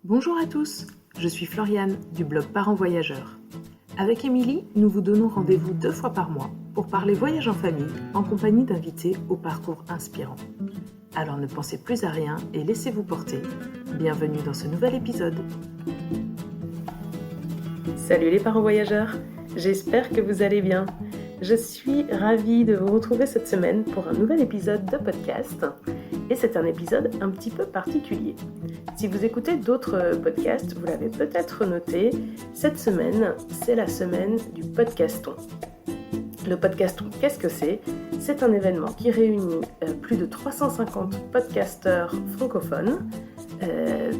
Bonjour à tous, je suis Floriane du blog Parents Voyageurs. Avec Émilie, nous vous donnons rendez-vous 2 fois par mois pour parler voyage en famille en compagnie d'invités au parcours inspirant. Alors ne pensez plus à rien et laissez-vous porter. Bienvenue dans ce nouvel épisode. Salut les parents voyageurs, j'espère que vous allez bien. Je suis ravie de vous retrouver cette semaine pour un nouvel épisode de podcast. Et c'est un épisode un petit peu particulier. Si vous écoutez d'autres podcasts, vous l'avez peut-être noté, cette semaine, c'est la semaine du podcaston. Le podcaston, qu'est-ce que c'est ? C'est un événement qui réunit plus de 350 podcasteurs francophones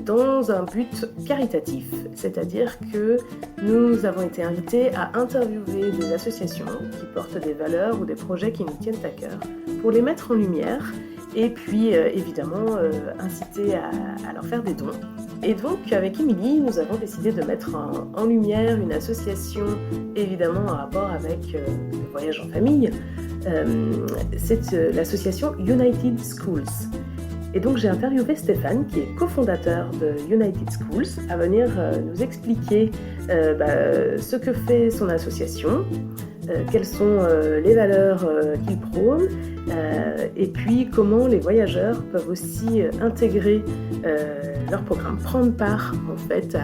dans un but caritatif. C'est-à-dire que nous avons été invités à interviewer des associations qui portent des valeurs ou des projets qui nous tiennent à cœur pour les mettre en lumière et puis évidemment inciter à leur faire des dons. Et donc avec Émilie, nous avons décidé de mettre en lumière une association évidemment en rapport avec le voyage en famille. C'est l'association United Schools. Et donc j'ai interviewé Stéphane, qui est cofondateur de United Schools, à venir nous expliquer ce que fait son association, quelles sont les valeurs qu'il prône, et puis comment les voyageurs peuvent aussi intégrer leur programme, prendre part en fait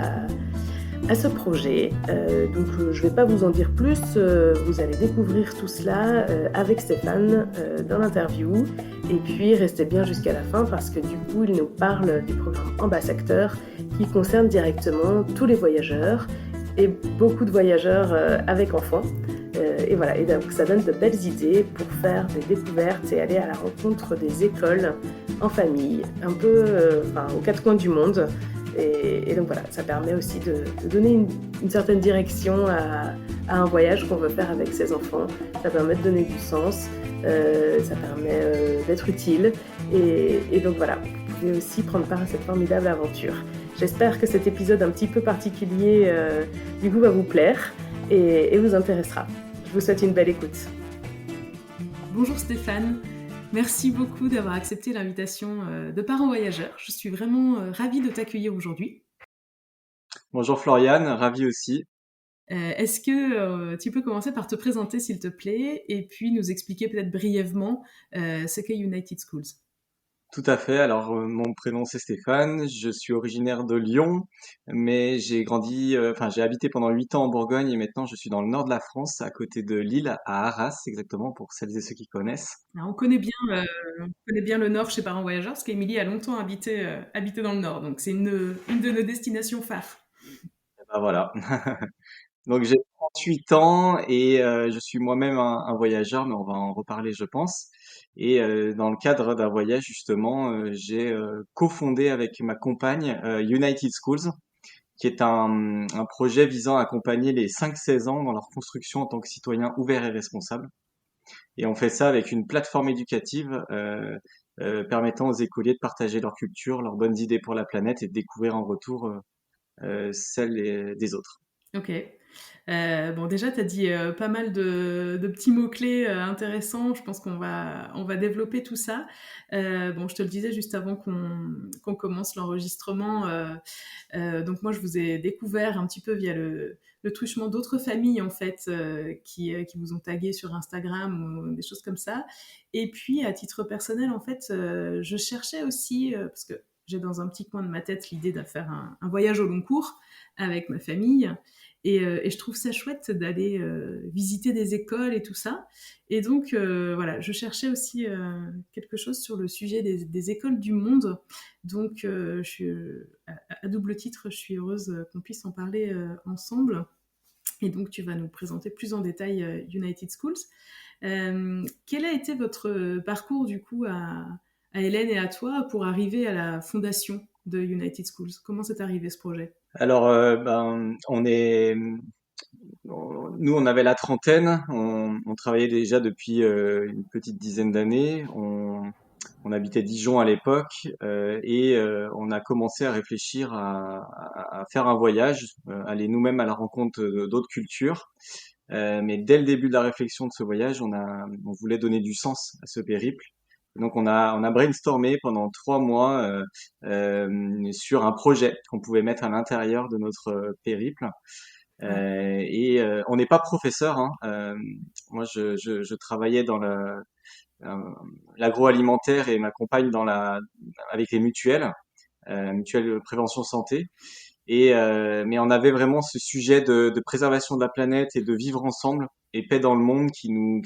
à ce projet. Donc je ne vais pas vous en dire plus, vous allez découvrir tout cela avec Stéphane dans l'interview, et puis restez bien jusqu'à la fin parce que du coup il nous parle du programme Ambasacteur qui concerne directement tous les voyageurs et beaucoup de voyageurs avec enfants. Et voilà, et donc ça donne de belles idées pour faire des découvertes et aller à la rencontre des écoles en famille, un peu aux quatre coins du monde. Et donc voilà, ça permet aussi de donner une certaine direction à un voyage qu'on veut faire avec ses enfants. Ça permet de donner du sens, ça permet d'être utile. Et donc voilà, vous pouvez aussi prendre part à cette formidable aventure. J'espère que cet épisode un petit peu particulier du coup va vous plaire et vous intéressera. Je vous souhaite une belle écoute. Bonjour Stéphane, merci beaucoup d'avoir accepté l'invitation de Parents Voyageurs. Je suis vraiment ravie de t'accueillir aujourd'hui. Bonjour Floriane, ravi aussi. Est-ce que tu peux commencer par te présenter s'il te plaît et puis nous expliquer peut-être brièvement ce qu'est United Schools? Tout à fait. Alors, mon prénom c'est Stéphane, je suis originaire de Lyon, mais j'ai habité pendant 8 ans en Bourgogne et maintenant je suis dans le nord de la France, à côté de Lille, à Arras exactement, pour celles et ceux qui connaissent. Alors, on connaît bien le Nord chez Parents Voyageurs parce qu'Émilie a longtemps habité dans le Nord, donc c'est une de nos destinations phares. Et ben voilà. Donc j'ai 38 ans et je suis moi-même un voyageur, mais on va en reparler, je pense. Et dans le cadre d'un voyage, justement, j'ai cofondé avec ma compagne United Schools, qui est un projet visant à accompagner les 5-16 ans dans leur construction en tant que citoyens ouverts et responsables. Et on fait ça avec une plateforme éducative permettant aux écoliers de partager leur culture, leurs bonnes idées pour la planète et de découvrir en retour celles des autres. Ok. Bon, déjà, tu as dit pas mal de petits mots-clés intéressants. Je pense on va développer tout ça. Bon, je te le disais juste avant qu'on commence l'enregistrement. Donc, moi, je vous ai découvert un petit peu via le truchement d'autres familles, en fait, qui vous ont tagué sur Instagram ou des choses comme ça. Et puis, à titre personnel, en fait, je cherchais aussi, parce que j'ai dans un petit coin de ma tête l'idée de faire un voyage au long cours avec ma famille. Et je trouve ça chouette d'aller visiter des écoles et tout ça. Et donc, voilà, je cherchais aussi quelque chose sur le sujet des écoles du monde. Donc, à double titre, je suis heureuse qu'on puisse en parler ensemble. Et donc, tu vas nous présenter plus en détail United Schools. Quel a été votre parcours, du coup, à Hélène et à toi pour arriver à la fondation de United Schools? Comment c'est arrivé ce projet? Alors, nous, on avait la trentaine, on travaillait déjà depuis une petite dizaine d'années. On habitait Dijon à l'époque et on a commencé à réfléchir à faire un voyage, aller nous-mêmes à la rencontre d'autres cultures. Mais dès le début de la réflexion de ce voyage, on voulait donner du sens à ce périple. Donc on a brainstormé pendant 3 mois sur un projet qu'on pouvait mettre à l'intérieur de notre périple. Ouais. On n'est pas professeur, hein. Moi, je travaillais dans euh, l'agroalimentaire et ma compagne avec les mutuelles, mutuelles prévention santé. Mais on avait vraiment ce sujet de préservation de la planète et de vivre ensemble et paix dans le monde qui nous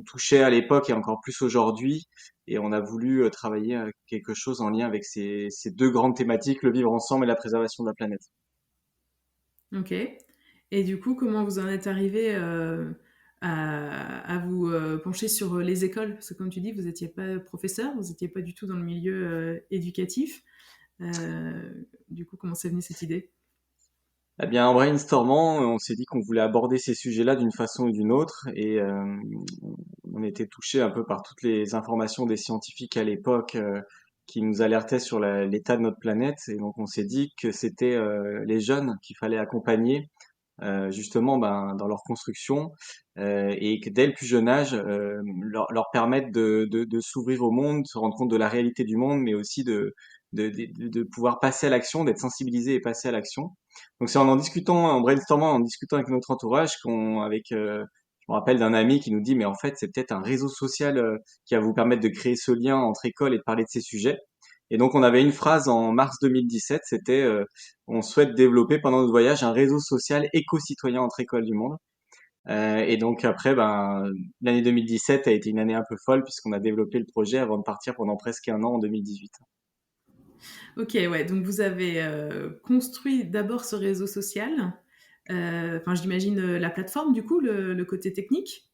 touchait à l'époque et encore plus aujourd'hui. Et on a voulu travailler à quelque chose en lien avec ces deux grandes thématiques, le vivre ensemble et la préservation de la planète. Ok. Et du coup, comment vous en êtes arrivé à vous pencher sur les écoles? Parce que comme tu dis, vous n'étiez pas professeur, vous n'étiez pas du tout dans le milieu éducatif. Du coup, comment c'est venu cette idée? Eh bien, en brainstormant, on s'est dit qu'on voulait aborder ces sujets-là d'une façon ou d'une autre, et on était touché un peu par toutes les informations des scientifiques à l'époque qui nous alertaient sur l'état de notre planète, et donc on s'est dit que c'était les jeunes qu'il fallait accompagner justement ben, dans leur construction et que dès le plus jeune âge, leur permettre de s'ouvrir au monde, se rendre compte de la réalité du monde, mais aussi de pouvoir passer à l'action, d'être sensibilisé et passer à l'action. Donc c'est en discutant, en brainstormant, en discutant avec notre entourage, je me rappelle d'un ami qui nous dit, mais en fait, c'est peut-être un réseau social qui va vous permettre de créer ce lien entre écoles et de parler de ces sujets. Et donc on avait une phrase en mars 2017, c'était on souhaite développer pendant notre voyage un réseau social éco-citoyen entre écoles du monde. Et donc après, ben, l'année 2017 a été une année un peu folle puisqu'on a développé le projet avant de partir pendant presque un an en 2018. Ok, ouais, donc vous avez construit d'abord ce réseau social, enfin j'imagine la plateforme du coup, le côté technique,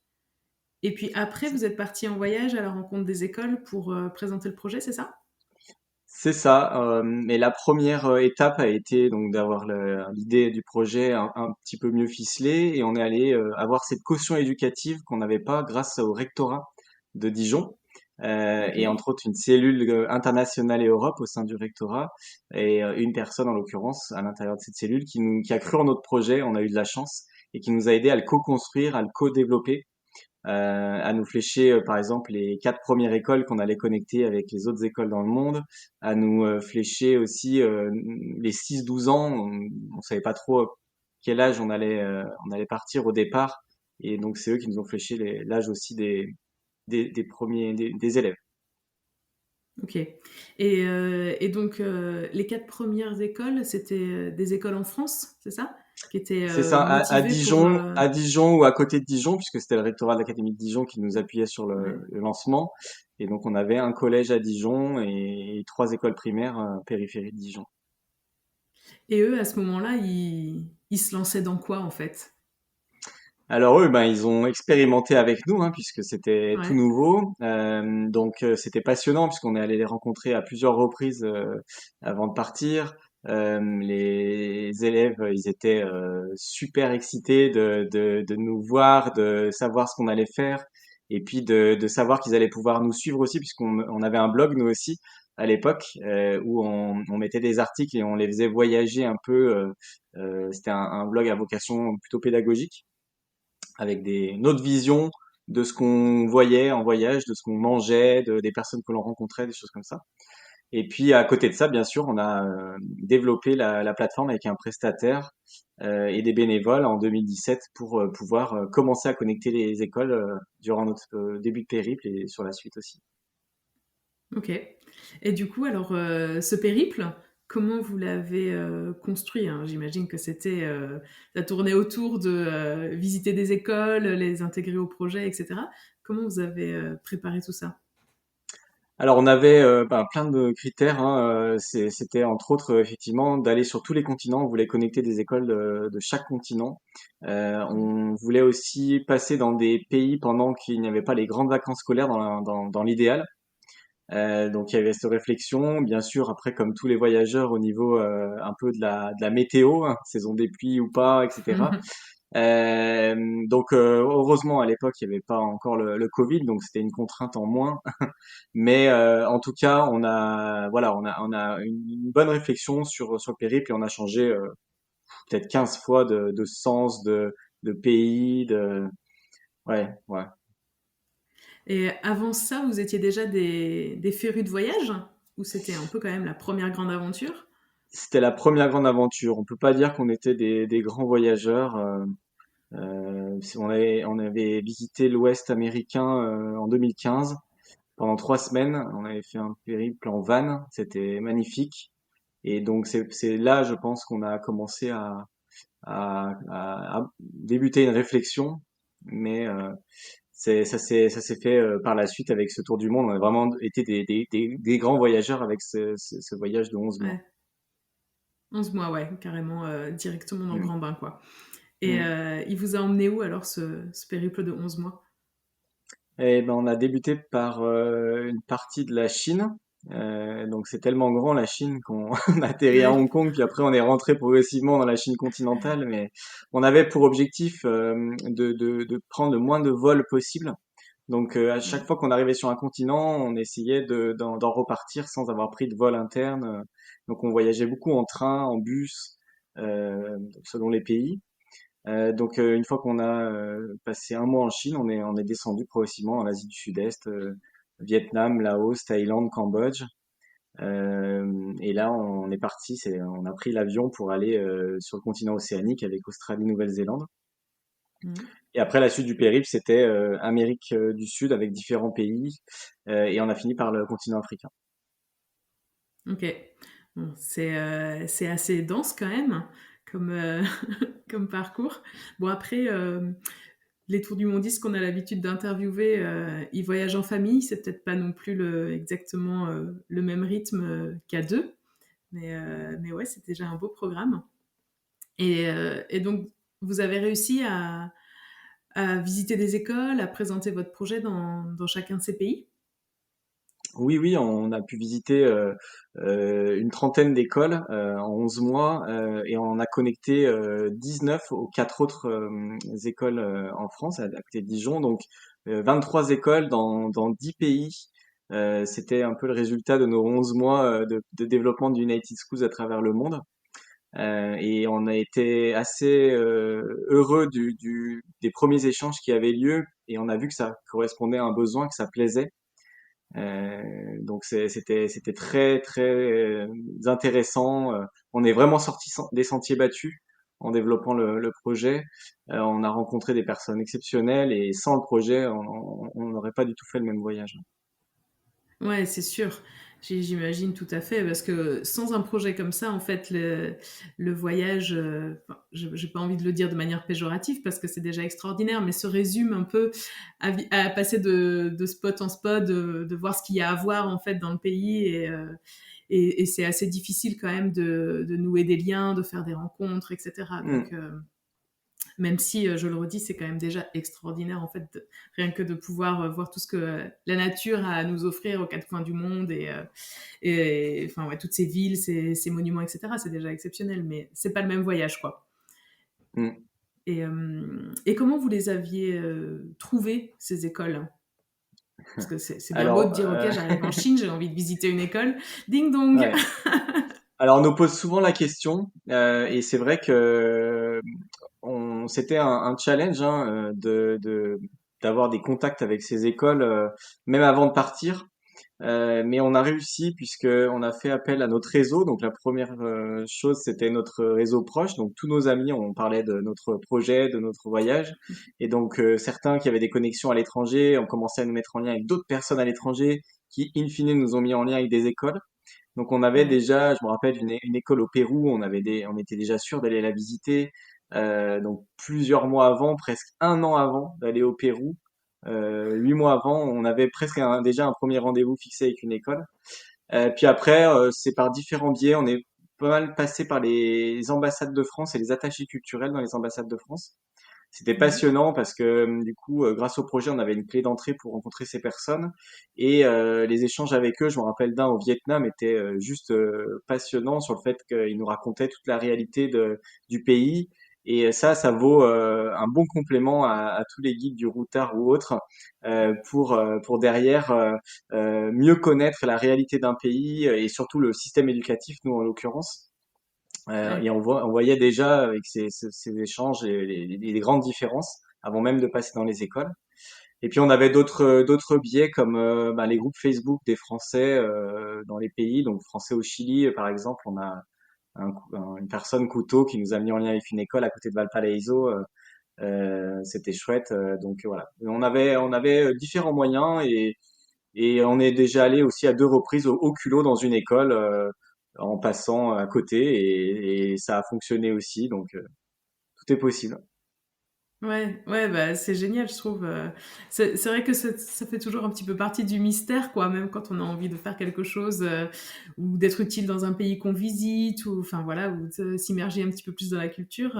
et puis après vous êtes parti en voyage à la rencontre des écoles pour présenter le projet, c'est ça? C'est ça. Mais la première étape a été donc d'avoir l'idée du projet un petit peu mieux ficelée et on est allé avoir cette caution éducative qu'on n'avait pas grâce au rectorat de Dijon. Ok. Et entre autres une cellule internationale et Europe au sein du rectorat et une personne en l'occurrence à l'intérieur de cette cellule qui a cru en notre projet, on a eu de la chance et qui nous a aidé à le co-construire, à le co-développer à nous flécher, par exemple, les 4 premières écoles qu'on allait connecter avec les autres écoles dans le monde, à nous flécher aussi les 6-12 ans. On savait pas trop quel âge on allait partir au départ, et donc c'est eux qui nous ont fléché l'âge aussi des premiers des élèves. Ok. Et donc, les 4 premières écoles, c'était des écoles en France, c'est ça? Qui étaient C'est ça, à motivées pour... Dijon ou à côté de Dijon, puisque c'était le rectorat de l'Académie de Dijon qui nous appuyait sur Ouais. le lancement. Et donc on avait un collège à Dijon et 3 écoles primaires périphérie de Dijon. Et eux, à ce moment-là, ils se lançaient dans quoi, en fait? Alors eux, ben, ils ont expérimenté avec nous, hein, puisque c'était tout Ouais. nouveau. Donc c'était passionnant puisqu'on est allé les rencontrer à plusieurs reprises avant de partir. Les élèves, ils étaient super excités de nous voir, de savoir ce qu'on allait faire, et puis de savoir qu'ils allaient pouvoir nous suivre aussi, puisqu'on avait un blog nous aussi à l'époque où on mettait des articles et on les faisait voyager un peu. C'était un blog à vocation plutôt pédagogique avec une autre vision de ce qu'on voyait en voyage, de ce qu'on mangeait, des personnes que l'on rencontrait, des choses comme ça. Et puis à côté de ça, bien sûr, on a développé la plateforme avec un prestataire et des bénévoles en 2017 pour pouvoir commencer à connecter les écoles durant notre début de périple et sur la suite aussi. Ok. Et du coup, alors, ce périple, comment vous l'avez construit, hein? J'imagine que ça tournait autour de visiter des écoles, les intégrer au projet, etc. Comment vous avez préparé tout ça? Alors on avait ben, plein de critères, hein, c'était entre autres effectivement d'aller sur tous les continents. On voulait connecter des écoles de chaque continent. On voulait aussi passer dans des pays pendant qu'il n'y avait pas les grandes vacances scolaires dans l'idéal. Donc il y avait cette réflexion, bien sûr, après comme tous les voyageurs au niveau un peu de la météo, hein, saison des pluies ou pas, etc. Euh, donc heureusement à l'époque il n'y avait pas encore le Covid, donc c'était une contrainte en moins. Mais en tout cas on a une bonne réflexion sur le périple et on a changé peut-être 15 fois de sens, de pays, ouais ouais. Et avant ça, vous étiez déjà des férus de voyage? Ou c'était un peu quand même la première grande aventure? C'était la première grande aventure. On peut pas dire qu'on était des grands voyageurs. On avait visité l'Ouest américain en 2015 pendant 3 semaines. On avait fait un périple en van. C'était magnifique. Et donc c'est là, je pense, qu'on a commencé à débuter une réflexion. Mais ça s'est fait par la suite avec ce tour du monde. On a vraiment été des grands voyageurs avec ce voyage de 11 mois. Ouais, 11 mois, ouais, carrément directement dans le Mm. grand bain, quoi. Et Mm. il vous a emmené où alors ce périple de 11 mois? Et ben, on a débuté par une partie de la Chine. Donc c'est tellement grand la Chine qu'on on a atterri à Ouais. Hong Kong, puis après on est rentré progressivement dans la Chine continentale. Mais on avait pour objectif de prendre le moins de vols possible. Donc à chaque Ouais. fois qu'on arrivait sur un continent, on essayait d'en repartir sans avoir pris de vol interne. Donc on voyageait beaucoup en train, en bus, selon les pays. Donc une fois qu'on a passé un mois en Chine, on est descendu progressivement dans l'Asie du Sud-Est, Vietnam, Laos, Thaïlande, Cambodge. Et là, on est parti, on a pris l'avion pour aller sur le continent océanique avec Australie, Nouvelle-Zélande. Mhm. Et après, la suite du périple, c'était Amérique du Sud avec différents pays, et on a fini par le continent africain. Ok. Bon, c'est assez dense quand même comme, comme parcours. Bon, après, les tours du mondistes qu'on a l'habitude d'interviewer, ils voyagent en famille. C'est peut-être pas non plus exactement le même rythme qu'à deux. Mais ouais, c'est déjà un beau programme. Et donc, vous avez réussi à visiter des écoles, à présenter votre projet dans chacun de ces pays? Oui, oui, on a pu visiter une trentaine d'écoles en 11 mois, et on a connecté 19 aux quatre autres écoles en France, à côté de Dijon. Donc 23 écoles dans 10 pays. C'était un peu le résultat de nos 11 mois de développement du United Schools à travers le monde. Et on a été assez heureux des premiers échanges qui avaient lieu, et on a vu que ça correspondait à un besoin, que ça plaisait. Donc c'était très très intéressant. On est vraiment sorti des sentiers battus en développant le projet. On a rencontré des personnes exceptionnelles, et sans le projet, on n'aurait pas du tout fait le même voyage. Ouais, c'est sûr. J'imagine tout à fait, parce que sans un projet comme ça, en fait, le voyage, enfin, j'ai pas envie de le dire de manière péjorative parce que c'est déjà extraordinaire, mais se résume un peu à passer de spot en spot, de voir ce qu'il y a à voir en fait dans le pays, et c'est assez difficile quand même de nouer des liens, de faire des rencontres, etc. Donc, Hmm, même si, je le redis, c'est quand même déjà extraordinaire, en fait, rien que de pouvoir voir tout ce que la nature a à nous offrir aux quatre coins du monde, et enfin, ouais, toutes ces villes, ces monuments, etc. C'est déjà exceptionnel, mais c'est pas le même voyage, quoi. hmm. Et comment vous les aviez trouvées, ces écoles? Parce que c'est bien beau de Alors, dire, ok, j'arrive en Chine, j'ai envie de visiter une école. Ding dong. ouais. Alors, on nous pose souvent la question, et c'est vrai que c'était un challenge, hein, d'avoir des contacts avec ces écoles, même avant de partir. Mais on a réussi puisque on a fait appel à notre réseau. Donc la première chose, c'était notre réseau proche. Donc tous nos amis, on parlait de notre projet, de notre voyage. Et donc certains qui avaient des connexions à l'étranger ont commencé à nous mettre en lien avec d'autres personnes à l'étranger qui, in fine, nous ont mis en lien avec des écoles. Donc on avait Ouais. déjà, je me rappelle, une école au Pérou, on était déjà sûr d'aller la visiter. Donc plusieurs mois avant, presque un an avant d'aller au Pérou, 8 mois avant, on avait presque déjà un premier rendez-vous fixé avec une école. Puis après, c'est par différents biais, on est pas mal passé par les ambassades de France et les attachés culturels dans les ambassades de France. C'était Mhm. passionnant parce que du coup, grâce au projet, on avait une clé d'entrée pour rencontrer ces personnes, et les échanges avec eux, je me rappelle d'un au Vietnam, étaient juste passionnants sur le fait qu'ils nous racontaient toute la réalité du pays. Et ça vaut un bon complément à tous les guides du Routard ou autres, pour derrière mieux connaître la réalité d'un pays, et surtout le système éducatif, nous en l'occurrence. Et Ouais. on voyait déjà avec ces échanges les grandes différences avant même de passer dans les écoles. Et puis on avait d'autres biais comme bah, les groupes Facebook des Français dans les pays. Donc Français au Chili, par exemple, on a une personne couteau qui nous a mis en lien avec une école à côté de Valparaiso. C'était chouette. Donc voilà, on avait différents moyens et on est déjà allé aussi à 2 reprises au culot dans une école en passant à côté et ça a fonctionné aussi. Donc tout est possible. Ouais, ouais, bah, c'est génial, je trouve. C'est vrai que ça fait toujours un petit peu partie du mystère, quoi, même quand on a envie de faire quelque chose ou d'être utile dans un pays qu'on visite, ou enfin voilà, ou de s'immerger un petit peu plus dans la culture.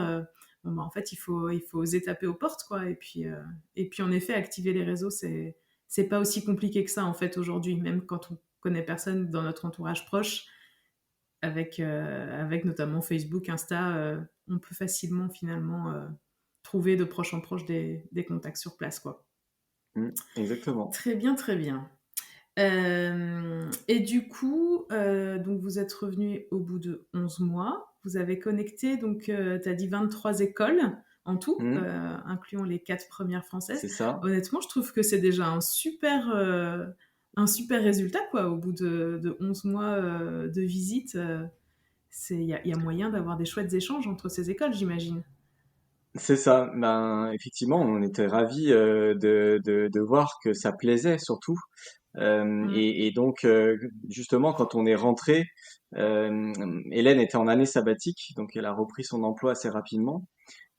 Bon, bah, en fait, il faut oser taper aux portes, quoi. Et puis en effet, activer les réseaux, c'est pas aussi compliqué que ça, en fait, aujourd'hui, même quand on connaît personne dans notre entourage proche, avec notamment Facebook, Insta, on peut facilement finalement trouver de proche en proche des contacts sur place, quoi. Exactement. Très bien, très bien. Et du coup, donc vous êtes revenu au bout de 11 mois. Vous avez connecté, donc tu as dit 23 écoles en tout, Mm, incluant les 4 premières françaises. c'est ça. Honnêtement, je trouve que c'est déjà un super résultat, quoi. Au bout de 11 mois de visite, il y a moyen d'avoir des chouettes échanges entre ces écoles, j'imagine. C'est ça. Ben, effectivement, on était ravis de voir que ça plaisait surtout. Mm. Et donc, justement, quand on est rentré, euh, Hélène était en année sabbatique, donc elle a repris son emploi assez rapidement.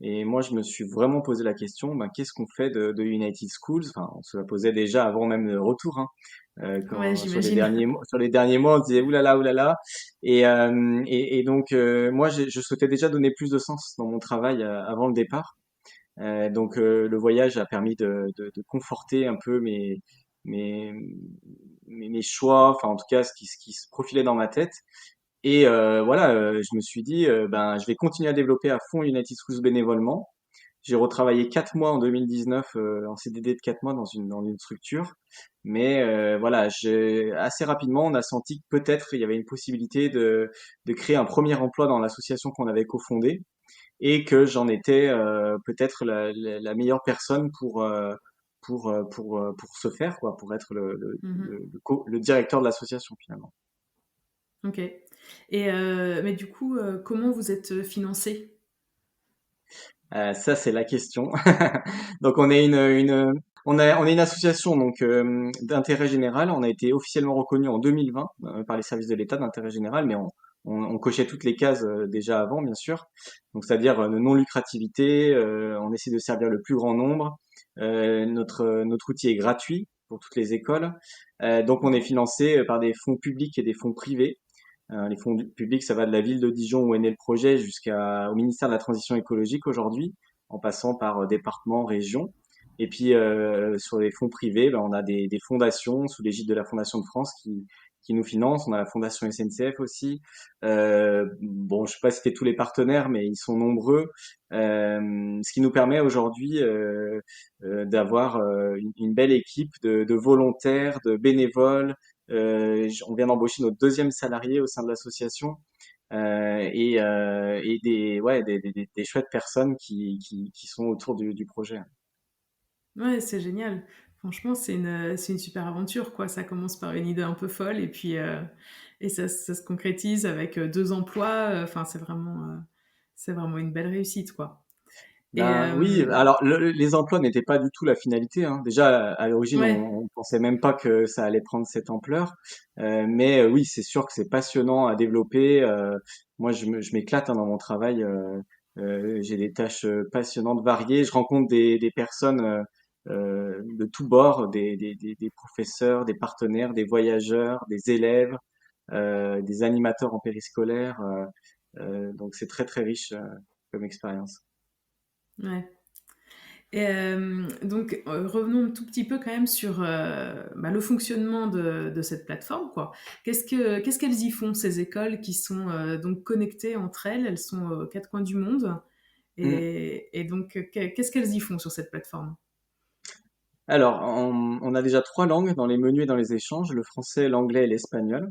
Et moi, je me suis vraiment posé la question, ben, qu'est-ce qu'on fait de United Schools? Enfin, on se la posait déjà avant même le retour, hein. Ouais, Quand j'imagine. sur les derniers mois, on se disait oulala, oulala. Et donc, moi, je souhaitais déjà donner plus de sens dans mon travail avant le départ. Donc, le voyage a permis de conforter un peu mes, mes choix, enfin, en tout cas, ce qui se profilait dans ma tête. Et voilà, je me suis dit, ben, je vais continuer à développer à fond United Schools bénévolement. J'ai retravaillé 4 mois en 2019 en CDD de 4 mois dans une structure. Mais voilà, assez rapidement, on a senti que peut-être il y avait une possibilité de créer un premier emploi dans l'association qu'on avait cofondée et que j'en étais peut-être la meilleure personne pour ce faire, quoi, pour être Mhm. le directeur de l'association finalement. Ok. Mais du coup, comment vous êtes financé? Ça, c'est la question. Donc, on est une association donc d'intérêt général. On a été officiellement reconnu en 2020 par les services de l'État d'intérêt général, mais on cochait toutes les cases déjà avant, bien sûr. Donc, c'est-à-dire non lucrativité. On essaie de servir le plus grand nombre. Notre outil est gratuit pour toutes les écoles. Donc, on est Ouais. financé par des fonds publics et des fonds privés. Les fonds publics, ça va de la ville de Dijon où est né le projet jusqu'au ministère de la Transition écologique aujourd'hui, en passant par département, région. Et puis sur les fonds privés, ben, on a des fondations sous l'égide de la Fondation de France qui nous financent. On a la Fondation SNCF aussi. Bon, je sais pas si c'était tous les partenaires, mais ils sont nombreux. Ce qui nous permet aujourd'hui d'avoir une belle équipe de volontaires, de bénévoles. On vient d'embaucher notre deuxième salarié au sein de l'association et des chouettes personnes qui sont autour du projet. Ouais, c'est génial. Franchement, c'est une super aventure, quoi. Ça commence par une idée un peu folle et ça se concrétise avec 2 emplois. Enfin, c'est vraiment une belle réussite, quoi. Et Ben oui, alors les emplois n'étaient pas du tout la finalité, hein. Déjà à l'origine, ouais. on pensait même pas que ça allait prendre cette ampleur. Mais oui, c'est sûr que c'est passionnant à développer. Moi, je m'éclate hein, dans mon travail. J'ai des tâches passionnantes, variées. Je rencontre des personnes de tous bords, des professeurs, des partenaires, des voyageurs, des élèves, des animateurs en périscolaire. Donc c'est très très riche comme expérience. Ouais. Et donc, revenons un tout petit peu quand même sur bah, le fonctionnement de cette plateforme, quoi. Qu'est-ce qu'elles y font, ces écoles qui sont donc connectées entre elles? Elles sont aux 4 coins du monde. Et donc, qu'est-ce qu'elles y font sur cette plateforme? Alors, on a déjà 3 langues dans les menus et dans les échanges, le français, l'anglais et l'espagnol.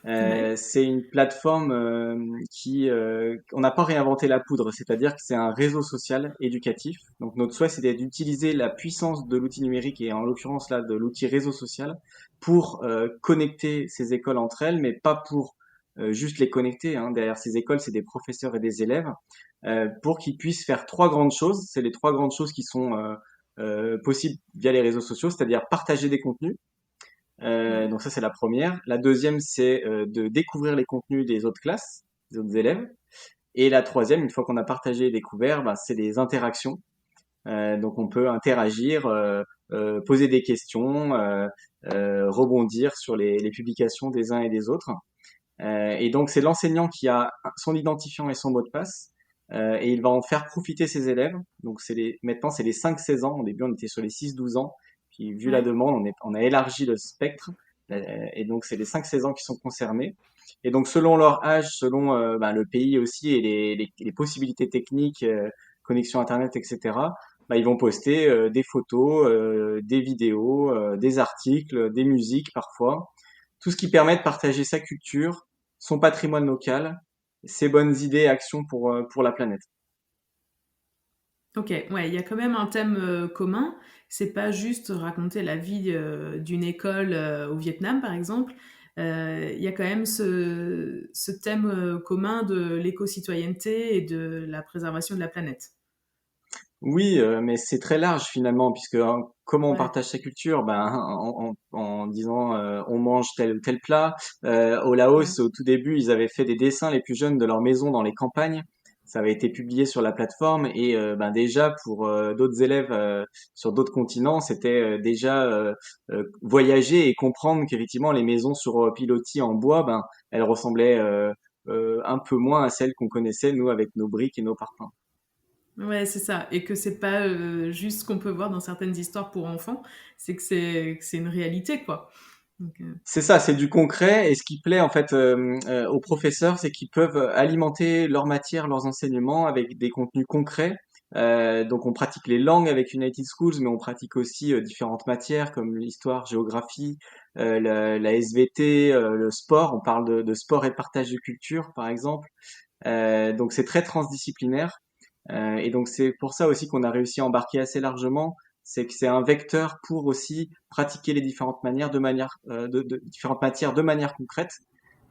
Ouais. C'est une plateforme on n'a pas réinventé la poudre, c'est-à-dire que c'est un réseau social éducatif. Donc notre souhait, c'était d'utiliser la puissance de l'outil numérique et en l'occurrence là de l'outil réseau social pour connecter ces écoles entre elles, mais pas pour juste les connecter, hein. Derrière ces écoles, c'est des professeurs et des élèves pour qu'ils puissent faire trois grandes choses. C'est les trois grandes choses qui sont possibles via les réseaux sociaux, c'est-à-dire partager des contenus. Ouais. Donc ça, c'est la première. La deuxième, c'est de découvrir les contenus des autres classes, des autres élèves. Et la troisième, une fois qu'on a partagé et découvert, bah, c'est les interactions. Donc on peut interagir, poser des questions, rebondir sur les publications des uns et des autres. Et donc c'est l'enseignant qui a son identifiant et son mot de passe. Et il va en faire profiter ses élèves. Donc maintenant c'est les 5-16 ans. Au début on était sur les 6-12 ans. Puis vu la Ouais. demande, on a élargi le spectre. Et donc c'est les 5-16 ans qui sont concernés. Et donc selon leur âge, selon ben, le pays aussi et les possibilités techniques, connexion internet, etc. Ben, ils vont poster des photos, des vidéos, des articles, des musiques parfois tout ce qui permet de partager sa culture, son patrimoine local, ses bonnes idées et actions pour la planète. Ok, ouais, il y a quand même un thème commun. C'est pas juste raconter la vie d'une école au Vietnam, par exemple. Il y a quand même ce thème commun de l'éco-citoyenneté et de la préservation de la planète. Oui, mais c'est très large finalement, puisque hein, comment on Ouais, partage sa culture? Ben, en disant on mange tel ou tel plat. Au Laos, ouais. au tout début, ils avaient fait des dessins les plus jeunes de leur maison dans les campagnes. Ça avait été publié sur la plateforme et ben déjà pour d'autres élèves sur d'autres continents, c'était déjà voyager et comprendre qu'effectivement les maisons sur pilotis en bois, ben elles ressemblaient un peu moins à celles qu'on connaissait nous avec nos briques et nos parpaings. Ouais, c'est ça. Et que c'est pas juste ce qu'on peut voir dans certaines histoires pour enfants, c'est que c'est une réalité, quoi. Donc, C'est ça, c'est du concret. Et ce qui plaît en fait aux professeurs, c'est qu'ils peuvent alimenter leur matière, leurs enseignements avec des contenus concrets. Donc on pratique les langues avec United Schools, mais on pratique aussi différentes matières comme l'histoire, géographie, la SVT, le sport. On parle de sport et de partage de culture, par exemple. Donc c'est très transdisciplinaire. Et donc c'est pour ça aussi qu'on a réussi à embarquer assez largement, c'est que c'est un vecteur pour aussi pratiquer les différentes manières de différentes matières de manière concrète.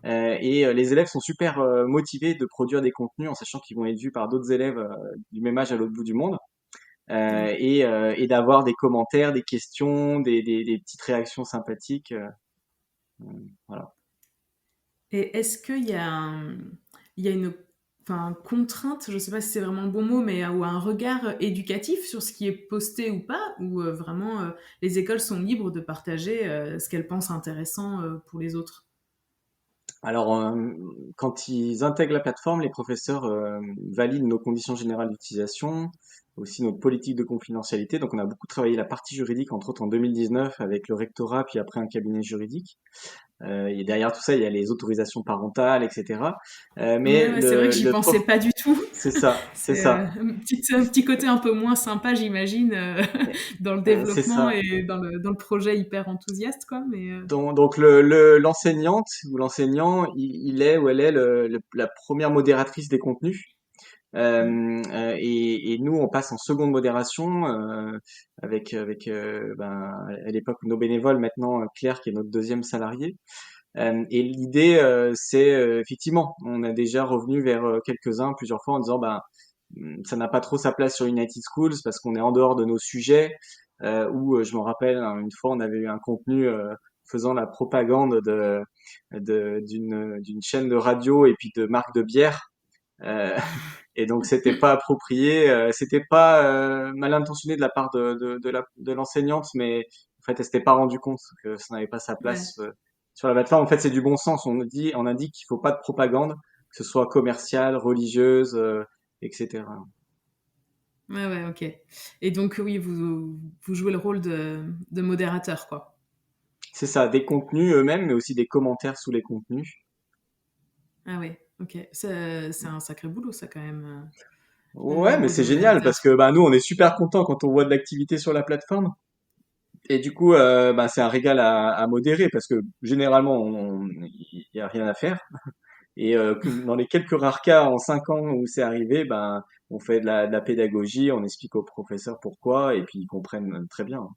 Et les élèves sont super motivés de produire des contenus en sachant qu'ils vont être vus par d'autres élèves du même âge à l'autre bout du monde. ouais. Et d'avoir des commentaires, des questions, des petites réactions sympathiques. Voilà. Et est-ce il y a une enfin, contrainte, je ne sais pas si c'est vraiment le bon mot, mais ou un regard éducatif sur ce qui est posté ou pas, ou vraiment les écoles sont libres de partager ce qu'elles pensent intéressant pour les autres? Alors, quand ils intègrent la plateforme, les professeurs valident nos conditions générales d'utilisation, aussi notre politique de confidentialité. Donc, on a beaucoup travaillé la partie juridique, entre autres en 2019 avec le rectorat, puis après un cabinet juridique. Et derrière tout ça, il y a les autorisations parentales, etc. Ouais, Mais ouais, c'est vrai que j'y le prof, pensais pas du tout. c'est ça, c'est C'est ça, un petit côté un peu moins sympa, j'imagine, dans le c'est développement ça. et dans le projet hyper enthousiaste, quoi. Mais Donc l'enseignante ou l'enseignant, il est ou elle est la première modératrice des contenus. Et nous, on passe en seconde modération avec ben, à l'époque nos bénévoles, maintenant Claire qui est notre deuxième salarié. Et l'idée, c'est effectivement, on a déjà revenu vers quelques-uns plusieurs fois en disant, ben, ça n'a pas trop sa place sur United Schools parce qu'on est en dehors de nos sujets. Où je me rappelle hein, une fois, on avait eu un contenu faisant la propagande d'une chaîne de radio et puis de marque de bière. Euh, et donc c'était pas approprié, c'était pas mal intentionné de la part de l'enseignante, mais en fait elle s'était pas rendu compte que ça n'avait pas sa ouais. place sur la plateforme. En fait c'est du bon sens. On indique qu'il faut pas de propagande, que ce soit commerciale, religieuse, etc. Ouais, ouais, ok. Et donc, oui, vous jouez le rôle de modérateur, quoi. C'est ça, des contenus eux-mêmes, mais aussi des commentaires sous les contenus. Ah ouais, ok. C'est un sacré boulot, ça, quand même, le Ouais, mais rôle de c'est génial modérateur. parce que bah nous on est super contents quand on voit de l'activité sur la plateforme. Et du coup, bah, c'est un régal à modérer parce que généralement, il y a rien à faire. Et dans les quelques rares cas en 5 ans où c'est arrivé, ben, on fait de la pédagogie, on explique aux professeurs pourquoi, et puis ils comprennent très bien.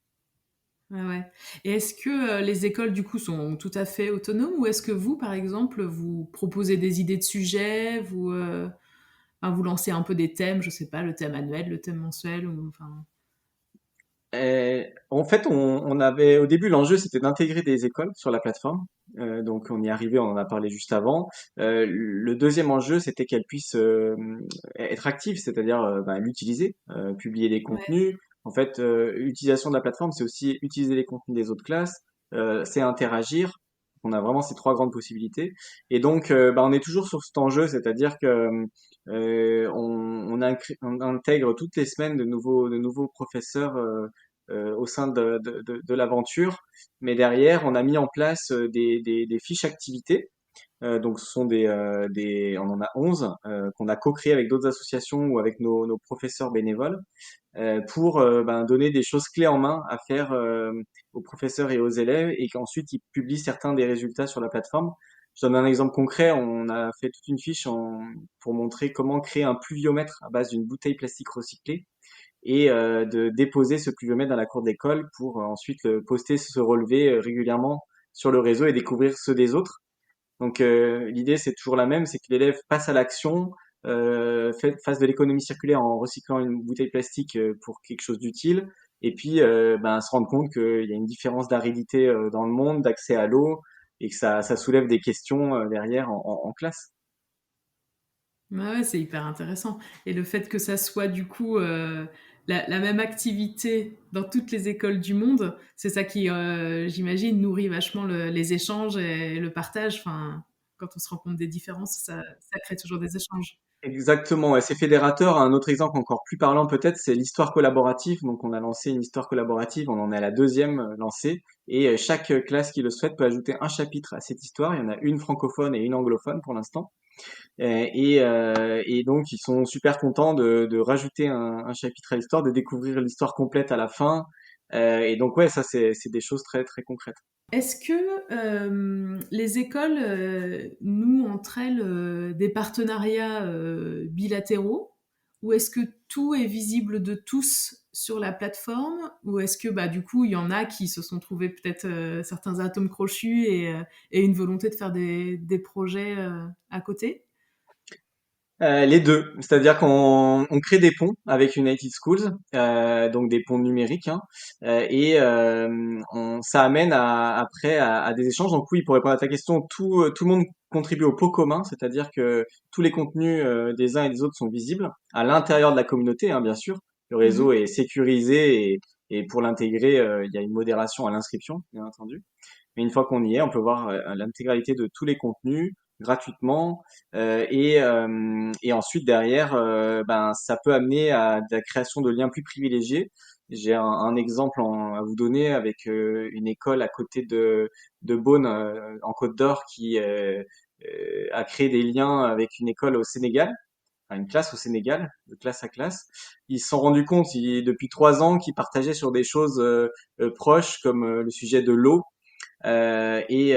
Ouais, ouais. Et est-ce que les écoles, du coup, sont tout à fait autonomes ou est-ce que vous, par exemple, vous proposez des idées de sujets, enfin, vous lancez un peu des thèmes, je sais pas, le thème annuel, le thème mensuel, ou enfin. En fait, on avait au début l'enjeu c'était d'intégrer des écoles sur la plateforme. Donc on y est arrivé, on en a parlé juste avant. Le deuxième enjeu c'était qu'elles puissent être actives, c'est-à-dire ben, l'utiliser, publier des Ouais. contenus. En fait, l'utilisation de la plateforme c'est aussi utiliser les contenus des autres classes, c'est interagir. On a vraiment ces trois grandes possibilités. Et donc, ben, on est toujours sur cet enjeu, c'est-à-dire que on intègre toutes les semaines de nouveaux professeurs au sein de l'aventure. Mais derrière, on a mis en place des fiches activités. Donc, ce sont on en a 11 qu'on a co-créé avec d'autres associations ou avec nos professeurs bénévoles pour ben, donner des choses clés en main à faire aux professeurs et aux élèves et qu'ensuite ils publient certains des résultats sur la plateforme. Je donne un exemple concret. On a fait toute une fiche pour montrer comment créer un pluviomètre à base d'une bouteille plastique recyclée et de déposer ce pluviomètre dans la cour d'école pour ensuite le poster, se relever régulièrement sur le réseau et découvrir ceux des autres. Donc l'idée c'est toujours la même, c'est que l'élève passe à l'action, fasse de l'économie circulaire en recyclant une bouteille plastique pour quelque chose d'utile, et puis ben, se rendre compte qu'il y a une différence d'aridité dans le monde, d'accès à l'eau, et que ça soulève des questions derrière en classe. Ouais, ouais, c'est hyper intéressant. Et le fait que ça soit du coup la même activité dans toutes les écoles du monde, c'est ça qui, j'imagine, nourrit vachement les échanges et le partage. Enfin, quand on se rend compte des différences, ça crée toujours des échanges. Exactement, ouais, c'est fédérateur. Un autre exemple encore plus parlant peut-être, c'est l'histoire collaborative. Donc on a lancé une histoire collaborative, on en est à la deuxième lancée, et chaque classe qui le souhaite peut ajouter un chapitre à cette histoire. Il y en a une francophone et une anglophone pour l'instant. Et donc ils sont super contents de rajouter un chapitre à l'histoire, de découvrir l'histoire complète à la fin. Et donc ouais, ça c'est des choses très très concrètes. Est-ce que les écoles nouent entre elles des partenariats bilatéraux ou est-ce que tout est visible de tous sur la plateforme ou est-ce que bah, du coup il y en a qui se sont trouvés peut-être certains atomes crochus et une volonté de faire des projets à côté? Les deux, c'est-à-dire qu'on crée des ponts avec United Schools, donc des ponts numériques, hein, et ça amène après à des échanges. Donc oui, pour répondre à ta question, tout le monde contribue au pot commun, c'est-à-dire que tous les contenus des uns et des autres sont visibles à l'intérieur de la communauté, hein, bien sûr. Le réseau Mhm. est sécurisé et pour l'intégrer, il y a une modération à l'inscription, bien entendu. Mais une fois qu'on y est, on peut voir l'intégralité de tous les contenus gratuitement et ensuite derrière, ben ça peut amener à de la création de liens plus privilégiés. J'ai un exemple à vous donner avec une école à côté de Beaune en Côte d'Or qui a créé des liens avec une école au Sénégal, enfin, une classe au Sénégal, de classe à classe. Ils se sont rendus compte depuis 3 ans qu'ils partageaient sur des choses proches comme le sujet de l'eau et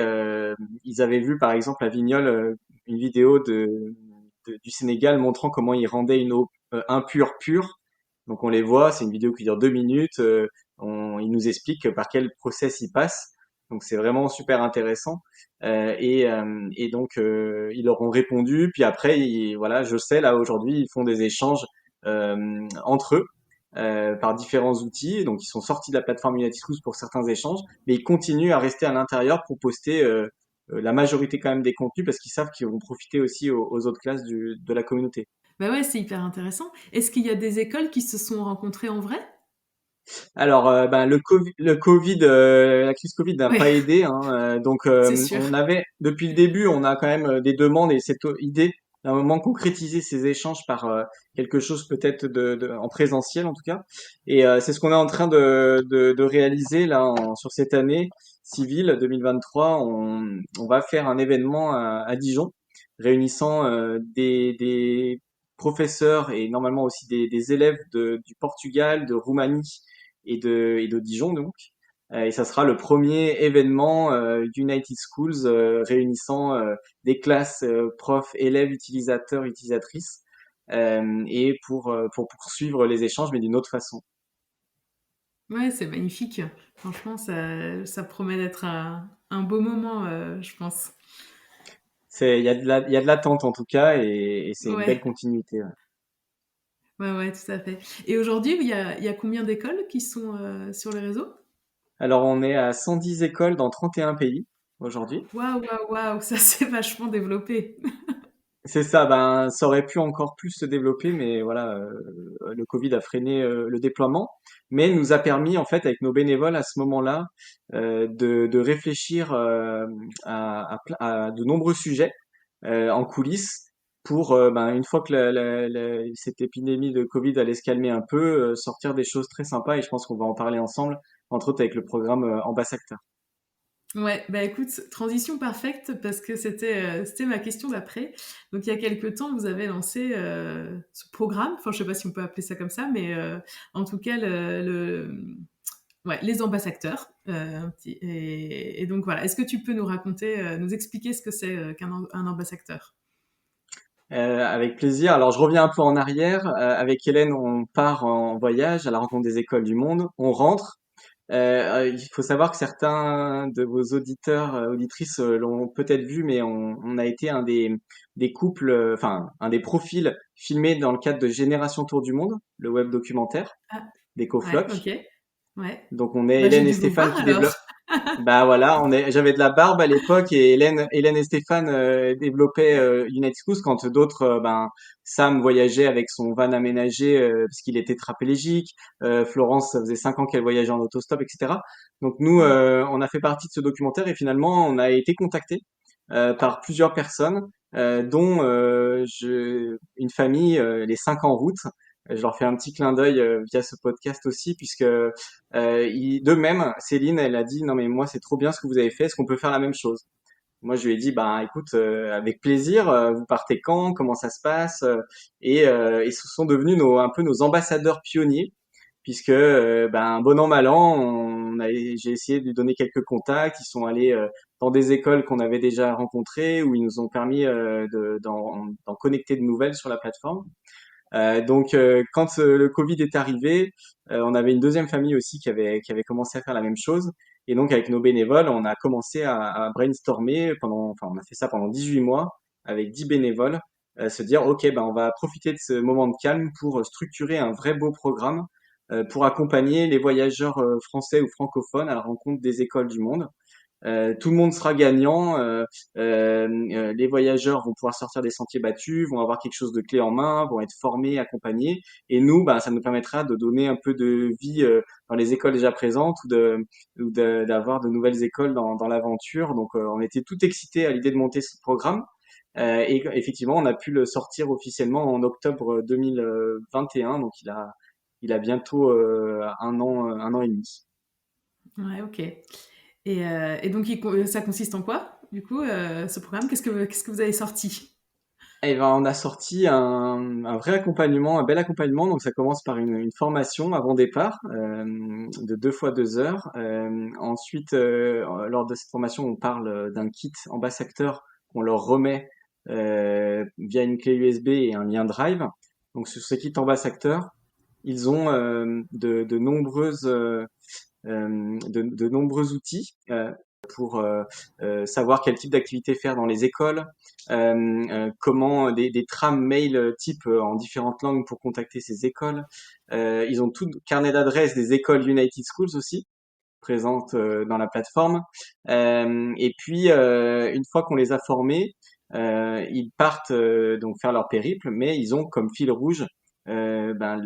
ils avaient vu par exemple à Vignolles une vidéo du Sénégal montrant comment ils rendaient une eau impure pure. Donc on les voit, c'est une vidéo qui dure 2 minutes. Ils nous expliquent par quel process ils passent. Donc c'est vraiment super intéressant. Et donc ils leur ont répondu. Puis après, voilà, je sais là aujourd'hui, ils font des échanges entre eux par différents outils. Donc, ils sont sortis de la plateforme United Schools pour certains échanges, mais ils continuent à rester à l'intérieur pour poster la majorité quand même des contenus parce qu'ils savent qu'ils vont profiter aussi aux autres classes de la communauté. Bah ouais, c'est hyper intéressant. Est-ce qu'il y a des écoles qui se sont rencontrées en vrai? Alors, ben, le Covid, la crise Covid n'a Oui, pas aidé, hein, donc c'est sûr. on avait depuis le début, on a quand même des demandes et cette idée d'un moment concrétiser ces échanges par quelque chose peut-être en présentiel en tout cas. Et c'est ce qu'on est en train de réaliser là sur cette année civile 2023. On va faire un événement à Dijon réunissant des professeurs et normalement aussi des élèves du Portugal, de Roumanie et de Dijon donc. Et ça sera le premier événement United Schools réunissant des classes, profs, élèves, utilisateurs, utilisatrices, et pour poursuivre les échanges, mais d'une autre façon. Ouais, c'est magnifique. Franchement, ça promet d'être un beau moment, je pense. Il y a de l'attente en tout cas, et c'est une belle Ouais, continuité. Ouais. ouais, ouais, tout à fait. Et aujourd'hui, il y a combien d'écoles qui sont sur le réseau? Alors on est à 110 écoles dans 31 pays aujourd'hui. Waouh, waouh, waouh, ça s'est vachement développé. C'est ça, ben ça aurait pu encore plus se développer, mais voilà, le Covid a freiné le déploiement, mais nous a permis en fait avec nos bénévoles à ce moment-là de réfléchir à de nombreux sujets en coulisses pour ben, une fois que cette épidémie de Covid allait se calmer un peu, sortir des choses très sympas, et je pense qu'on va en parler ensemble, entre autres avec le programme Ambassadeur. Ouais, bah écoute, transition parfaite parce que c'était ma question d'après. Donc il y a quelque temps, vous avez lancé ce programme, enfin je sais pas si on peut appeler ça comme ça, mais en tout cas ouais, les ambassadeurs. Et donc voilà, est-ce que tu peux nous raconter, nous expliquer ce que c'est un ambassadeur? Avec plaisir. Alors, je reviens un peu en arrière. Avec Hélène, on part en voyage à la rencontre des écoles du monde. On rentre. Il faut savoir que certains de vos auditeurs, auditrices l'ont peut-être vu, mais on a été des couples, enfin, un des profils filmés dans le cadre de Génération Tour du Monde, le web documentaire Ah, des ouais, Cofloc. ok, ouais. Donc, on est Bah j'ai Hélène et dû vous Stéphane voir qui alors. développent. Bah voilà, j'avais de la barbe à l'époque, et Hélène et Stéphane développaient United Schools quand d'autres, ben Sam voyageait avec son van aménagé parce qu'il était tétraplégique. Florence, ça faisait 5 ans qu'elle voyageait en autostop, etc. Donc nous, Ouais. on a fait partie de ce documentaire, et finalement on a été contacté par plusieurs personnes, dont une famille, les 5 en route. Je leur fais un petit clin d'œil via ce podcast aussi, puisque d'eux-mêmes, Céline, elle a dit, non mais moi c'est trop bien ce que vous avez fait, est-ce qu'on peut faire la même chose? Moi je lui ai dit, bah écoute, avec plaisir, vous partez quand, comment ça se passe? Et ils se sont devenus un peu nos ambassadeurs pionniers, puisque ben bon an mal an, j'ai essayé de lui donner quelques contacts, ils sont allés dans des écoles qu'on avait déjà rencontrées, où ils nous ont permis d'en connecter de nouvelles sur la plateforme. Donc, quand le Covid est arrivé, on avait une deuxième famille aussi qui avait commencé à faire la même chose. Et donc, avec nos bénévoles, on a commencé à brainstormer enfin, on a fait ça pendant 18 mois avec 10 bénévoles, se dire, OK, ben, on va profiter de ce moment de calme pour structurer un vrai beau programme pour accompagner les voyageurs français ou francophones à la rencontre des écoles du monde. Tout le monde sera gagnant. Les voyageurs vont pouvoir sortir des sentiers battus, vont avoir quelque chose de clé en main, vont être formés, accompagnés. Et nous, bah, ça nous permettra de donner un peu de vie dans les écoles déjà présentes, d'avoir de nouvelles écoles dans l'aventure. Donc, on était tout excités à l'idée de monter ce programme. Et effectivement, on a pu le sortir officiellement en octobre 2021. Donc, il a bientôt un an et demi. Ouais, ok. Et donc ça consiste en quoi, du coup, ce programme? Qu'est-ce que vous avez sorti? Eh ben, on a sorti un vrai accompagnement, un bel accompagnement. Donc, ça commence par une formation avant départ de 2 fois 2 heures. Ensuite, lors de cette formation, on parle d'un kit ambassadeur qu'on leur remet via une clé USB et un lien Drive. Donc, sur ce kit ambassadeur, ils ont de nombreux outils pour savoir quel type d'activité faire dans les écoles, comment des trames mail type en différentes langues pour contacter ces écoles. Ils ont tout le carnet d'adresses des écoles United Schools aussi présentes dans la plateforme. Et puis une fois qu'on les a formés, ils partent donc faire leur périple, mais ils ont comme fil rouge ben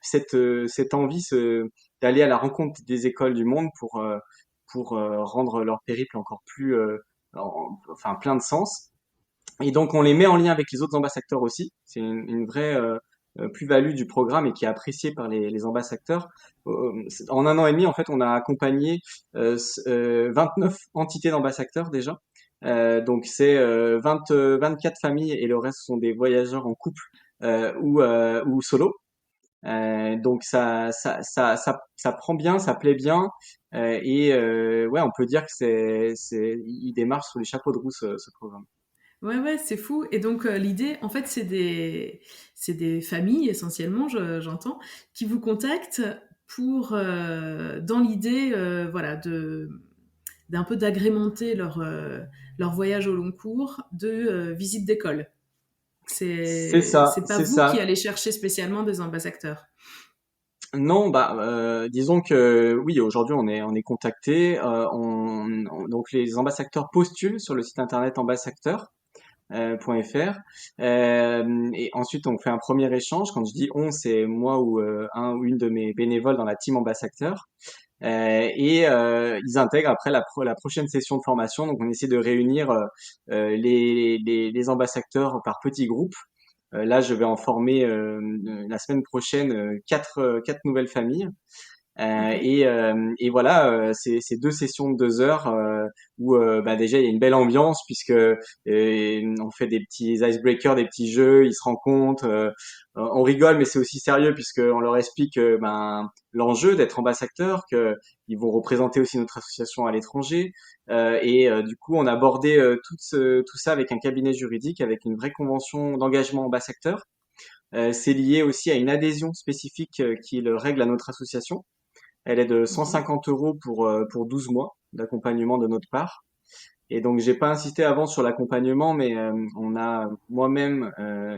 cette envie d'aller à la rencontre des écoles du monde pour rendre leur périple encore plus enfin plein de sens. Et donc on les met en lien avec les autres ambassadeurs aussi. C'est une vraie plus-value du programme, et qui est appréciée par les ambassadeurs. En un an et demi, en fait, on a accompagné 29 entités d'ambassadeurs déjà. Donc c'est 24 familles, et le reste sont des voyageurs en couple ou solo. Donc ça prend bien, ça plaît bien. Ouais, on peut dire que il démarre sous les chapeaux de roue ce programme. Ouais, ouais, c'est fou. Et donc, l'idée, en fait, c'est des familles, essentiellement, j'entends, qui vous contactent pour, dans l'idée, voilà, d'un peu d'agrémenter leur voyage au long cours de visite d'école. C'est pas C'est vous qui ça. allez chercher spécialement des ambassadeurs. Non, bah, disons que oui, aujourd'hui on est contacté. Donc les ambassadeurs postulent sur le site internet ambassadeur. .fr. Et ensuite, on fait un premier échange. Quand je dis on, c'est moi ou un ou une de mes bénévoles dans la team ambassadeur. Ils intègrent après la prochaine session de formation. Donc, on essaie de réunir les ambassadeurs par petits groupes. Là, je vais en former la semaine prochaine quatre nouvelles familles. Ok. Et voilà, c'est deux sessions de 2 heures où bah déjà il y a une belle ambiance puisque on fait des petits icebreakers, des petits jeux, ils se rencontrent, on rigole, mais c'est aussi sérieux puisque on leur explique ben l'enjeu d'être ambassadeur, que ils vont représenter aussi notre association à l'étranger, du coup on a abordé tout ça avec un cabinet juridique, avec une vraie convention d'engagement ambassadeur. C'est lié aussi à une adhésion spécifique qui est le règle à notre association. Elle est de Ok. 150 euros pour 12 mois d'accompagnement de notre part. Et donc, j'ai pas insisté avant sur l'accompagnement, mais on a moi-même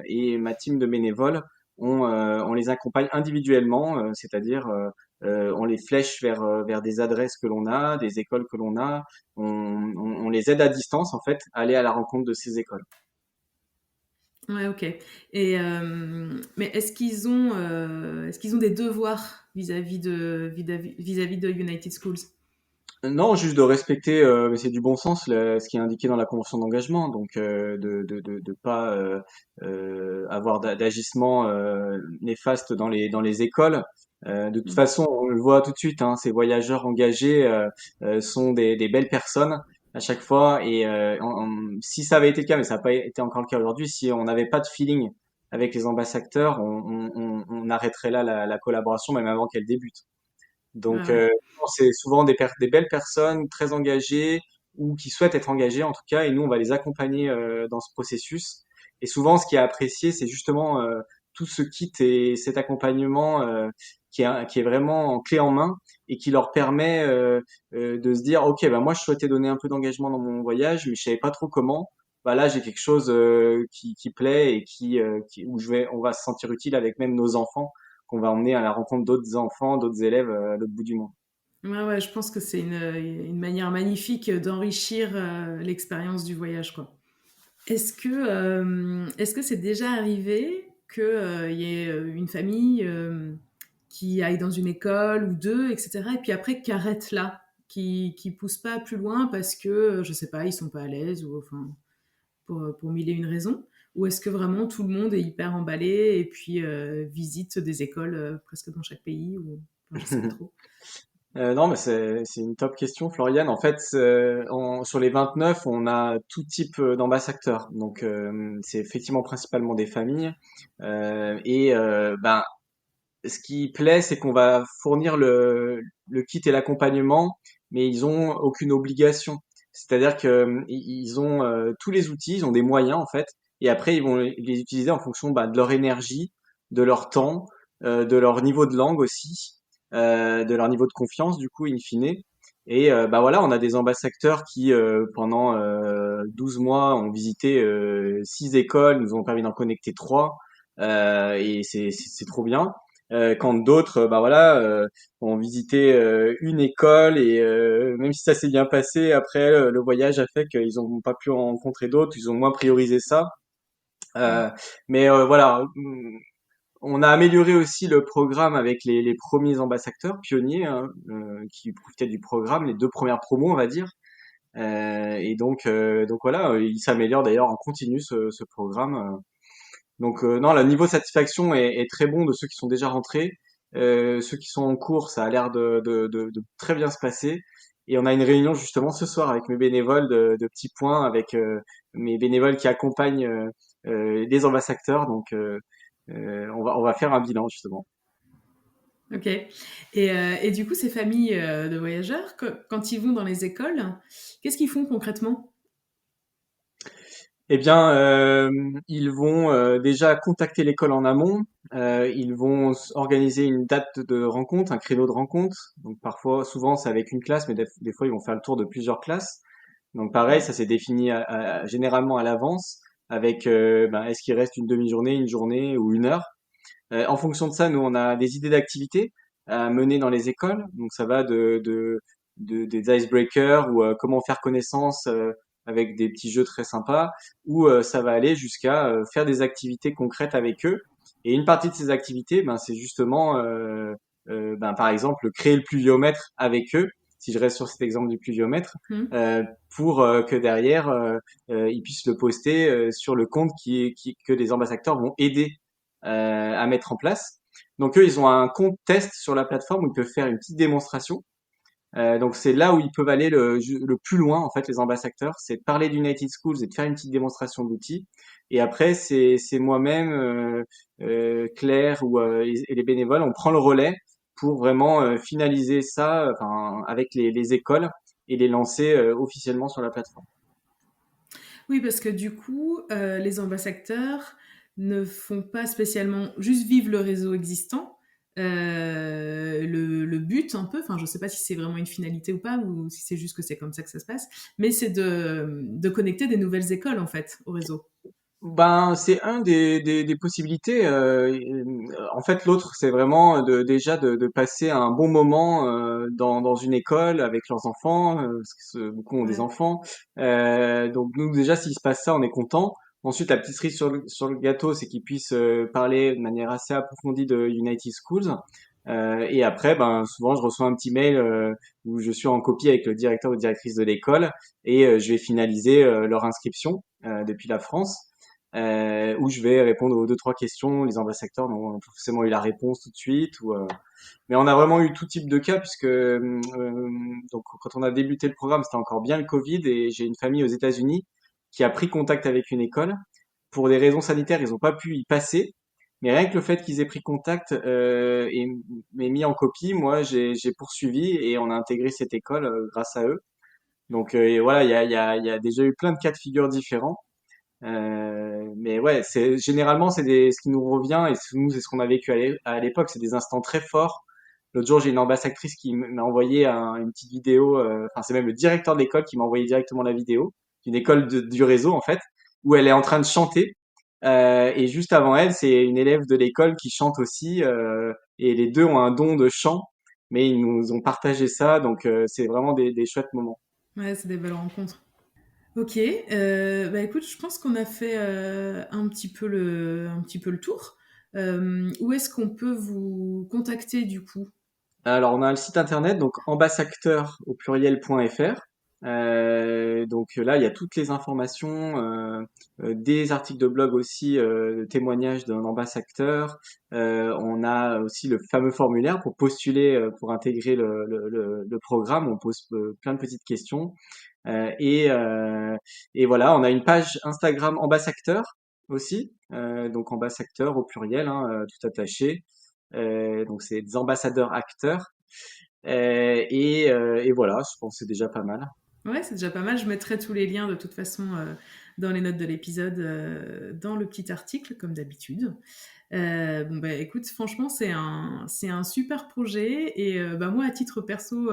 et ma team de bénévoles, on les accompagne individuellement, c'est-à-dire on les flèche vers des adresses que l'on a, des écoles que l'on a. On les aide à distance, en fait, à aller à la rencontre de ces écoles. Ouais, ok. Et mais est-ce qu'ils ont des devoirs vis-à-vis de United Schools? Non, juste de respecter, mais c'est du bon sens, ce qui est indiqué dans la convention d'engagement, donc de pas avoir d'agissements néfastes dans les écoles. De toute Mm. façon, on le voit tout de suite, hein, ces voyageurs engagés sont des belles personnes à chaque fois. Si ça avait été le cas, mais ça n'a pas été encore le cas aujourd'hui, si on n'avait pas de feeling avec les ambassadeurs, on arrêterait là la collaboration, même avant qu'elle débute. Ouais, Donc, ouais. c'est souvent des belles personnes très engagées ou qui souhaitent être engagées en tout cas, et nous, on va les accompagner dans ce processus. Et souvent, ce qui est apprécié, c'est justement tout ce kit et cet accompagnement qui est vraiment en clé en main et qui leur permet de se dire, OK, bah moi, je souhaitais donner un peu d'engagement dans mon voyage, mais je savais pas trop comment. Bah là, j'ai quelque chose qui plaît et où on va se sentir utile avec même nos enfants qu'on va emmener à la rencontre d'autres enfants, d'autres élèves à l'autre bout du monde. Ouais, ouais, je pense que c'est une manière magnifique d'enrichir l'expérience du voyage, quoi. Est-ce que c'est déjà arrivé qu'il y ait une famille qui aille dans une école ou deux, etc., et puis après qui arrête là, qui pousse pas plus loin parce que, je sais pas, ils sont pas à l'aise ou enfin pour mille et une raisons? Ou est-ce que vraiment tout le monde est hyper emballé et puis visite des écoles presque dans chaque pays ou enfin, je sais pas trop. Non, mais c'est une top question, Floriane. En fait, sur les 29, on a tout type d'ambassadeurs. Donc, c'est effectivement principalement des familles. Ben, ce qui plaît, c'est qu'on va fournir le kit et l'accompagnement, mais ils ont aucune obligation. C'est-à-dire que ils ont tous les outils, ils ont des moyens en fait, et après ils vont les utiliser en fonction bah, de leur énergie, de leur temps, de leur niveau de langue aussi, de leur niveau de confiance du coup in fine. Bah voilà, on a des ambassadeurs qui pendant 12 mois ont visité 6 écoles, nous ont permis d'en connecter 3, et c'est trop bien. Quand d'autres, bah voilà, ont visité une école et même si ça s'est bien passé, après le voyage a fait qu'ils n'ont pas pu en rencontrer d'autres, ils ont moins priorisé ça. Mm. Euh, voilà, on a amélioré aussi le programme avec les premiers ambassadeurs pionniers hein, qui profitaient du programme, les 2 premières promos, on va dire. Donc voilà, il s'améliore d'ailleurs en continu ce programme. Donc non, le niveau de satisfaction est très bon de ceux qui sont déjà rentrés. Ceux qui sont en cours, ça a l'air de très bien se passer. Et on a une réunion justement ce soir avec mes bénévoles de petits points, avec mes bénévoles qui accompagnent les ambassadeurs. Donc on va faire un bilan justement. Ok. Et du coup, ces familles de voyageurs, quand ils vont dans les écoles, qu'est-ce qu'ils font concrètement? Eh bien, ils vont déjà contacter l'école en amont. Ils vont organiser une date de rencontre, un créneau de rencontre. Donc parfois, souvent, c'est avec une classe, mais des fois, ils vont faire le tour de plusieurs classes. Donc pareil, Ouais. ça s'est défini généralement à l'avance, avec est-ce qu'il reste une demi-journée, une journée ou une heure. En fonction de ça, nous, on a des idées d'activités à mener dans les écoles. Donc, ça va des icebreakers ou comment faire connaissance avec des petits jeux très sympas, ou ça va aller jusqu'à faire des activités concrètes avec eux. Et une partie de ces activités, c'est justement, par exemple, créer le pluviomètre avec eux. Si je reste sur cet exemple du pluviomètre, Hmm. euh, pour que derrière ils puissent le poster sur le compte que les ambassadeurs vont aider à mettre en place. Donc eux, ils ont un compte test sur la plateforme où ils peuvent faire une petite démonstration. Donc c'est là où ils peuvent aller le plus loin en fait les ambassadeurs, c'est de parler d'United Schools et de faire une petite démonstration d'outils. Et après c'est moi-même, Claire et les bénévoles, on prend le relais pour vraiment finaliser ça, enfin avec les écoles et les lancer officiellement sur la plateforme. Oui, parce que du coup, les ambassadeurs ne font pas spécialement juste vivre le réseau existant. Le but un peu, enfin je sais pas si c'est vraiment une finalité ou pas, ou si c'est juste que c'est comme ça que ça se passe, mais c'est de connecter des nouvelles écoles en fait au réseau. C'est un des possibilités. En fait, l'autre, c'est vraiment déjà de passer un bon moment dans une école avec leurs enfants, parce que beaucoup ont des Ouais. enfants. Donc nous, déjà, s'il se passe ça, on est content. Ensuite, la petite cerise sur le gâteau, c'est qu'ils puissent parler de manière assez approfondie de United Schools. Et après, souvent, je reçois un petit mail où je suis en copie avec le directeur ou directrice de l'école et je vais finaliser leur inscription depuis la France où je vais répondre aux deux trois questions. Les ambassadeurs n'ont pas forcément eu la réponse tout de suite, mais on a vraiment eu tout type de cas puisque donc quand on a débuté le programme, c'était encore bien le Covid et j'ai une famille aux États-Unis qui a pris contact avec une école. Pour des raisons sanitaires, ils n'ont pas pu y passer. Mais rien que le fait qu'ils aient pris contact et m'aient mis en copie, moi j'ai poursuivi et on a intégré cette école grâce à eux. Donc et voilà, il y a déjà eu plein de cas de figure différents. Mais ouais, généralement ce qui nous revient et nous c'est ce qu'on a vécu à l'époque, c'est des instants très forts. L'autre jour, j'ai une ambassadrice qui m'a envoyé une petite vidéo. Enfin, c'est même le directeur de l'école qui m'a envoyé directement la vidéo d'une école du réseau en fait, où elle est en train de chanter. Et juste avant elle, c'est une élève de l'école qui chante aussi. Et les deux ont un don de chant, mais ils nous ont partagé ça, donc c'est vraiment des chouettes moments. Ouais, c'est des belles rencontres. Ok, bah écoute, je pense qu'on a fait un petit peu le tour. Où est-ce qu'on peut vous contacter du coup? Alors, on a le site internet, donc ambassadeur au pluriel.fr. Donc là, il y a toutes les informations, des articles de blog aussi, témoignages d'un ambassadeur. On a aussi le fameux formulaire pour postuler, pour intégrer le programme. On pose plein de petites questions. Euh, et, euh, et voilà, on a une page Instagram ambassadeur aussi, donc ambassadeur au pluriel, hein, tout attaché. Donc c'est des ambassadeurs acteurs. Et voilà, je pense que c'est déjà pas mal. Ouais, c'est déjà pas mal. Je mettrai tous les liens de toute façon dans les notes de l'épisode, dans le petit article, comme d'habitude. Bon, bah écoute, franchement, c'est un super projet. Et bah, moi, à titre perso,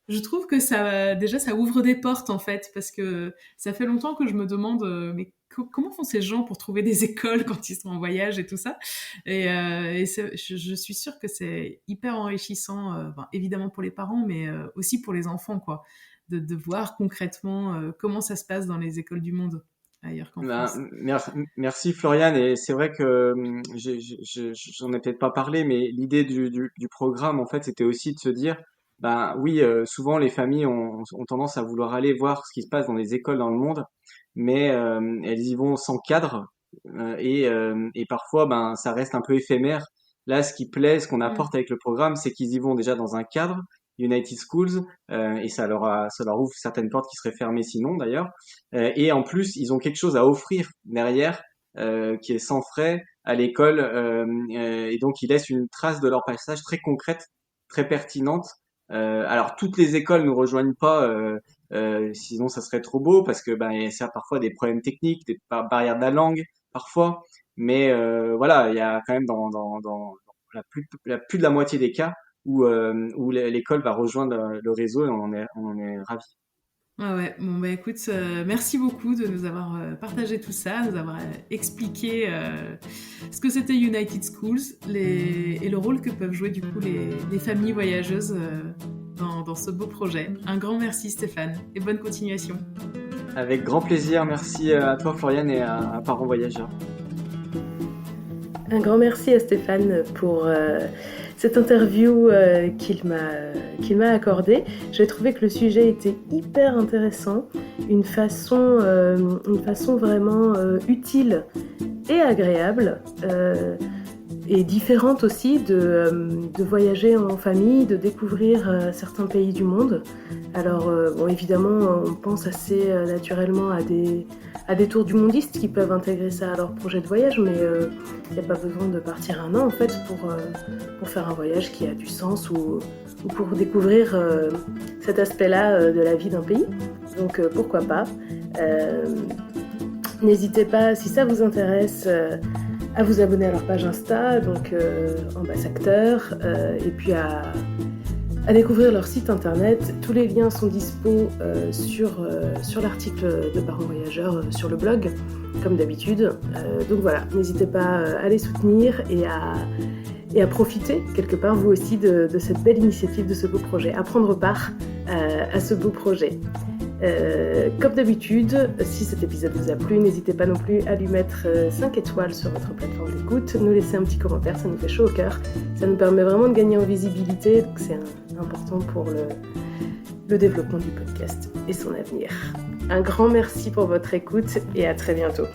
je trouve que ça, déjà, ça ouvre des portes en fait, parce que ça fait longtemps que je me demande, mais comment font ces gens pour trouver des écoles quand ils sont en voyage et tout ça. Et je suis sûre que c'est hyper enrichissant, ben, évidemment pour les parents, mais aussi pour les enfants, quoi, de voir concrètement comment ça se passe dans les écoles du monde ailleurs qu'en France. Merci Florian, et c'est vrai que j'en ai peut-être pas parlé, mais l'idée du programme en fait c'était aussi de se dire, ben oui, souvent les familles ont tendance à vouloir aller voir ce qui se passe dans les écoles dans le monde, mais elles y vont sans cadre et parfois ça reste un peu éphémère. Là, ce qui plaît, ce qu'on Mm. apporte avec le programme, c'est qu'ils y vont déjà dans un cadre, United Schools, et ça leur ouvre certaines portes qui seraient fermées sinon d'ailleurs. Et en plus, ils ont quelque chose à offrir derrière qui est sans frais à l'école, et donc ils laissent une trace de leur passage très concrète, très pertinente. Alors toutes les écoles nous rejoignent pas, sinon ça serait trop beau parce que ben il y a parfois des problèmes techniques, des barrières de la langue parfois, mais voilà, il y a quand même dans plus de la moitié des cas où l'école va rejoindre le réseau et on en est ravis. Ah ouais, bon bah écoute, merci beaucoup de nous avoir partagé tout ça, de nous avoir expliqué ce que c'était United Schools et le rôle que peuvent jouer du coup les familles voyageuses dans ce beau projet. Un grand merci Stéphane et bonne continuation. Avec grand plaisir, merci à toi Floriane et à Parents Voyageurs. Un grand merci à Stéphane pour cette interview qu'il m'a accordée. J'ai trouvé que le sujet était hyper intéressant, une façon vraiment utile et agréable et différente aussi de voyager en famille, de découvrir certains pays du monde. Alors bon, évidemment, on pense assez naturellement à des tours du mondistes qui peuvent intégrer ça à leur projet de voyage, mais il n'y a pas besoin de partir un an en fait pour faire un voyage qui a du sens ou pour découvrir cet aspect-là de la vie d'un pays. Donc pourquoi pas. N'hésitez pas, si ça vous intéresse, à vous abonner à leur page Insta, donc Ambasacteur, et puis à découvrir leur site internet. Tous les liens sont dispo sur l'article de Parents Voyageurs sur le blog, comme d'habitude. Donc voilà, n'hésitez pas à les soutenir et à profiter quelque part vous aussi de cette belle initiative, de ce beau projet, à prendre part à ce beau projet. Comme d'habitude, si cet épisode vous a plu, n'hésitez pas non plus à lui mettre 5 étoiles sur votre plateforme d'écoute, nous laisser un petit commentaire, ça nous fait chaud au cœur, ça nous permet vraiment de gagner en visibilité, donc c'est important pour le développement du podcast et son avenir. Un grand merci pour votre écoute et à très bientôt.